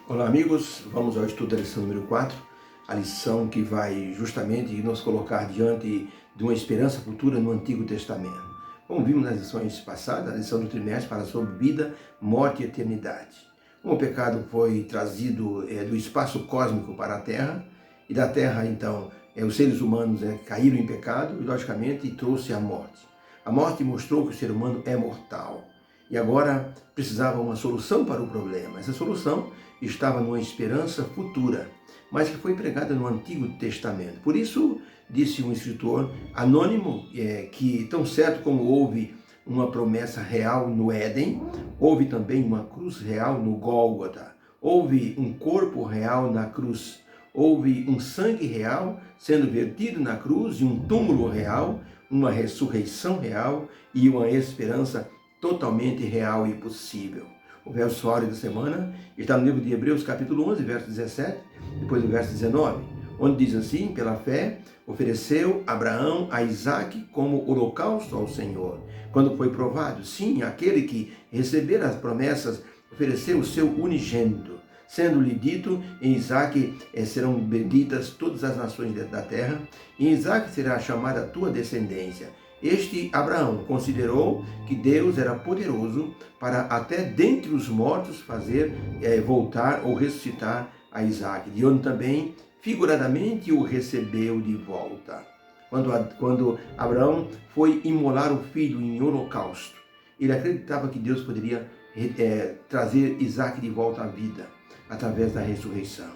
Olá amigos, vamos ao estudo da lição número 4, a lição que vai justamente nos colocar diante de uma esperança futura no Antigo Testamento. Como vimos nas lições passadas, a lição do trimestre fala sobre vida, morte e eternidade. Como o pecado foi trazido do espaço cósmico para a Terra, e da Terra então os seres humanos caíram em pecado e logicamente trouxe a morte. A morte mostrou que o ser humano é mortal. E agora precisava uma solução para o problema. Essa solução estava numa esperança futura, mas que foi pregada no Antigo Testamento. Por isso, disse um escritor anônimo, que tão certo como houve uma promessa real no Éden, houve também uma cruz real no Gólgota, houve um corpo real na cruz, houve um sangue real sendo vertido na cruz e um túmulo real, uma ressurreição real e uma esperança totalmente real e possível. O verso áureo da semana está no livro de Hebreus, capítulo 11, verso 17, depois do verso 19, onde diz assim: pela fé ofereceu Abraão a Isaque como holocausto ao Senhor, quando foi provado. Sim, aquele que receber as promessas ofereceu o seu unigênito, sendo-lhe dito: em Isaque serão benditas todas as nações da terra, e em Isaque será chamada a tua descendência. Este Abraão considerou que Deus era poderoso para até dentre os mortos fazer voltar ou ressuscitar a Isaque, de onde também figuradamente o recebeu de volta. Quando Abraão foi imolar o filho em holocausto, ele acreditava que Deus poderia trazer Isaque de volta à vida através da ressurreição.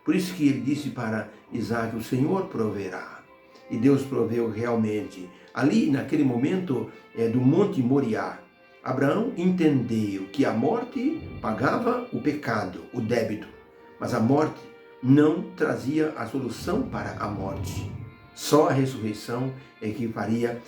Por isso que ele disse para Isaque: o Senhor proverá. E Deus proveu realmente. Ali, naquele momento do Monte Moriá, Abraão entendeu que a morte pagava o pecado, o débito, mas a morte não trazia a solução para a morte. Só a ressurreição é que faria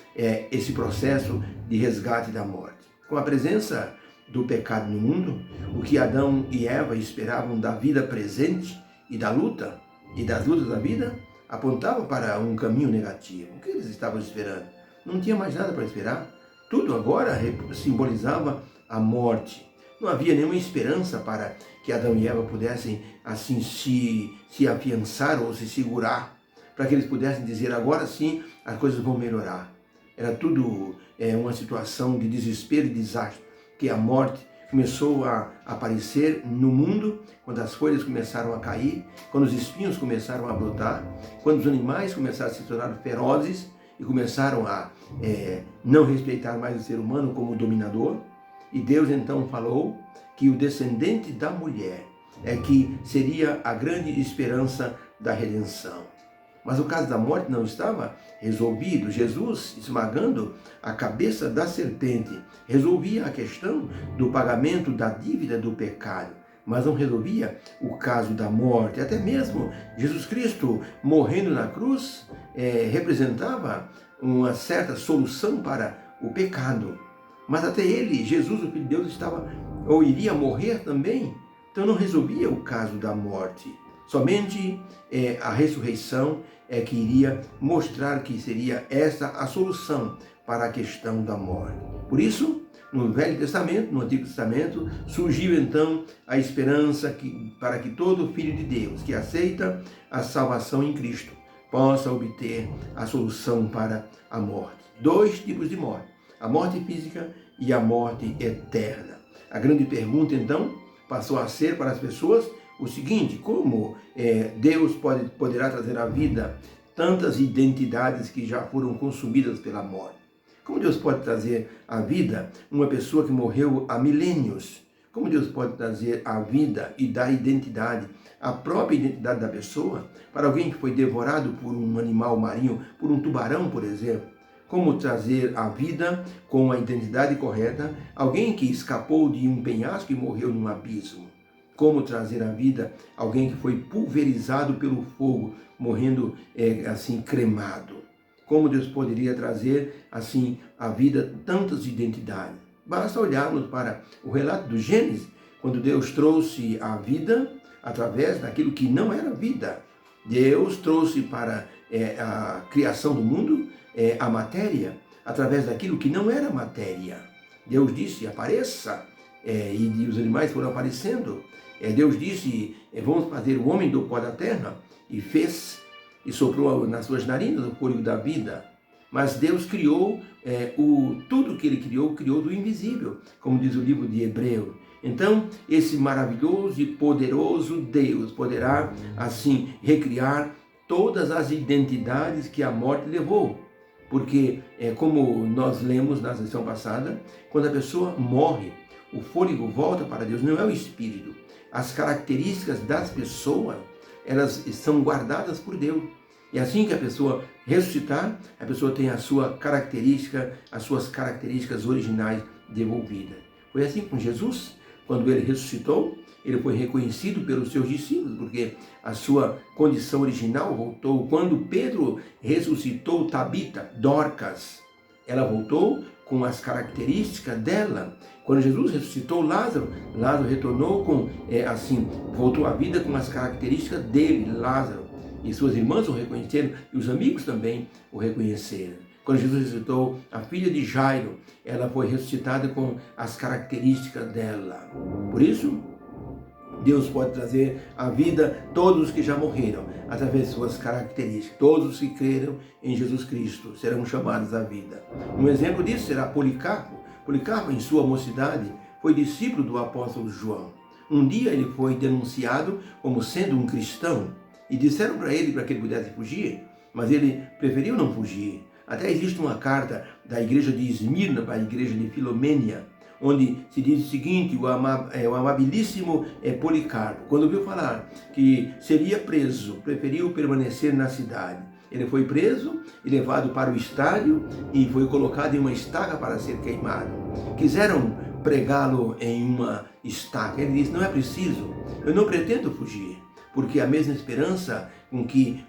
esse processo de resgate da morte. Com a presença do pecado no mundo, o que Adão e Eva esperavam da vida presente e da luta e das lutas da vida apontava para um caminho negativo. O que eles estavam esperando? Não tinha mais nada para esperar. Tudo agora simbolizava a morte. Não havia nenhuma esperança para que Adão e Eva pudessem assim se afiançar ou se segurar, para que eles pudessem dizer: agora sim as coisas vão melhorar. Era tudo uma situação de desespero e desastre, que a morte começou a aparecer no mundo quando as folhas começaram a cair, quando os espinhos começaram a brotar, quando os animais começaram a se tornar ferozes e começaram a não respeitar mais o ser humano como dominador. E Deus então falou que o descendente da mulher que seria a grande esperança da redenção. Mas o caso da morte não estava resolvido. Jesus, esmagando a cabeça da serpente, resolvia a questão do pagamento da dívida do pecado, mas não resolvia o caso da morte. Até mesmo Jesus Cristo morrendo na cruz representava uma certa solução para o pecado. Mas até ele, Jesus, o Filho de Deus, estava ou iria morrer também, então não resolvia o caso da morte. Somente a ressurreição que iria mostrar que seria essa a solução para a questão da morte. Por isso, no Velho Testamento, no Antigo Testamento, surgiu então a esperança para que todo filho de Deus que aceita a salvação em Cristo possa obter a solução para a morte. Dois tipos de morte: a morte física e a morte eterna. A grande pergunta então passou a ser para as pessoas o seguinte: como Deus poderá trazer à vida tantas identidades que já foram consumidas pela morte? Como Deus pode trazer à vida uma pessoa que morreu há milênios? Como Deus pode trazer à vida e dar identidade, a própria identidade da pessoa, para alguém que foi devorado por um animal marinho, por um tubarão, por exemplo? Como trazer à vida, com a identidade correta, alguém que escapou de um penhasco e morreu num abismo? Como trazer à vida alguém que foi pulverizado pelo fogo, morrendo assim cremado? Como Deus poderia trazer assim à vida tantas identidades? Basta olharmos para o relato do Gênesis, quando Deus trouxe a vida através daquilo que não era vida. Deus trouxe para a criação do mundo a matéria através daquilo que não era matéria. Deus disse: apareça e os animais foram aparecendo. Deus disse, vamos fazer o homem do pó da terra, e fez, e soprou nas suas narinas o fôlego da vida. Mas Deus criou, tudo que Ele criou do invisível, como diz o livro de Hebreus. Então, esse maravilhoso e poderoso Deus poderá, assim, recriar todas as identidades que a morte levou. Porque, como nós lemos na sessão passada, quando a pessoa morre, o fôlego volta para Deus, não é o espírito. As características das pessoas, elas são guardadas por Deus. E assim que a pessoa ressuscitar, a pessoa tem a sua característica, as suas características originais devolvidas. Foi assim com Jesus. Quando ele ressuscitou, ele foi reconhecido pelos seus discípulos, porque a sua condição original voltou. Quando Pedro ressuscitou Tabita, Dorcas, ela voltou com as características dela. Quando Jesus ressuscitou Lázaro, Lázaro retornou voltou à vida com as características dele, Lázaro. E suas irmãs o reconheceram, e os amigos também o reconheceram. Quando Jesus ressuscitou a filha de Jairo, ela foi ressuscitada com as características dela. Por isso, Deus pode trazer à vida todos os que já morreram, através de suas características. Todos os que creram em Jesus Cristo serão chamados à vida. Um exemplo disso será Policarpo. Policarpo, em sua mocidade, foi discípulo do apóstolo João. Um dia ele foi denunciado como sendo um cristão, e disseram para ele que ele pudesse fugir, mas ele preferiu não fugir. Até existe uma carta da igreja de Esmirna para a igreja de Filomênia, onde se diz o seguinte: o amabilíssimo Policarpo, quando ouviu falar que seria preso, preferiu permanecer na cidade. Ele foi preso e levado para o estádio e foi colocado em uma estaca para ser queimado. Quiseram pregá-lo em uma estaca. Ele disse: não é preciso, eu não pretendo fugir, porque a mesma esperança que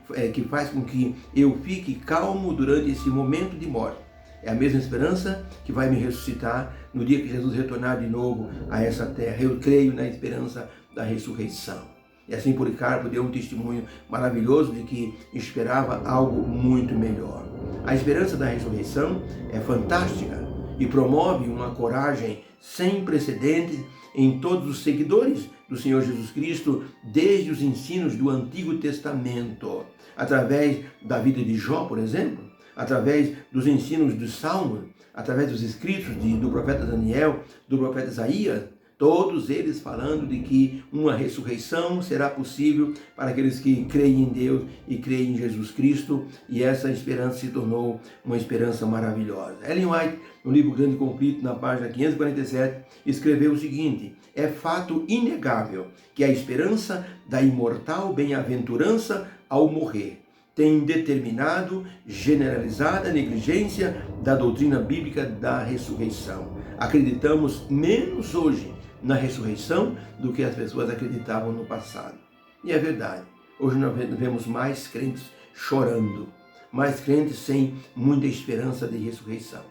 faz com que eu fique calmo durante esse momento de morte é a mesma esperança que vai me ressuscitar no dia que Jesus retornar de novo a essa terra. Eu creio na esperança da ressurreição. E assim Policarpo deu um testemunho maravilhoso de que esperava algo muito melhor. A esperança da ressurreição é fantástica e promove uma coragem sem precedentes em todos os seguidores do Senhor Jesus Cristo, desde os ensinos do Antigo Testamento, através da vida de Jó, por exemplo, através dos ensinos dos Salmos, através dos escritos do profeta Daniel, do profeta Isaías, todos eles falando de que uma ressurreição será possível para aqueles que creem em Deus e creem em Jesus Cristo, e essa esperança se tornou uma esperança maravilhosa. Ellen White, no livro Grande Conflito, na página 547, escreveu o seguinte: é fato inegável que a esperança da imortal bem-aventurança ao morrer tem determinado generalizada negligência da doutrina bíblica da ressurreição. Acreditamos menos hoje na ressurreição do que as pessoas acreditavam no passado. E é verdade. Hoje nós vemos mais crentes chorando, mais crentes sem muita esperança de ressurreição.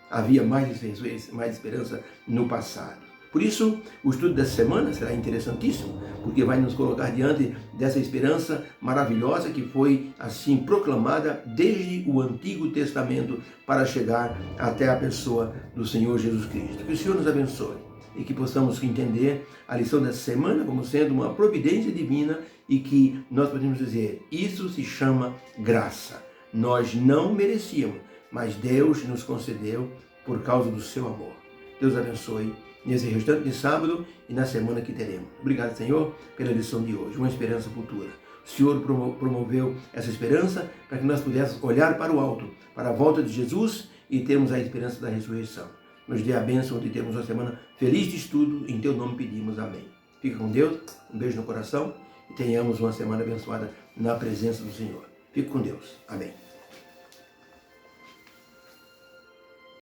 Havia mais esperança no passado. Por isso, o estudo dessa semana será interessantíssimo, porque vai nos colocar diante dessa esperança maravilhosa que foi assim proclamada desde o Antigo Testamento para chegar até a pessoa do Senhor Jesus Cristo. Que o Senhor nos abençoe e que possamos entender a lição dessa semana como sendo uma providência divina e que nós podemos dizer: isso se chama graça. Nós não merecíamos, mas Deus nos concedeu por causa do seu amor. Deus abençoe nesse restante de sábado e na semana que teremos. Obrigado, Senhor, pela lição de hoje, uma esperança futura. O Senhor promoveu essa esperança para que nós pudéssemos olhar para o alto, para a volta de Jesus e termos a esperança da ressurreição. Nos dê a bênção de termos uma semana feliz de estudo. Em teu nome pedimos amém. Fica com Deus, um beijo no coração e tenhamos uma semana abençoada na presença do Senhor. Fique com Deus. Amém.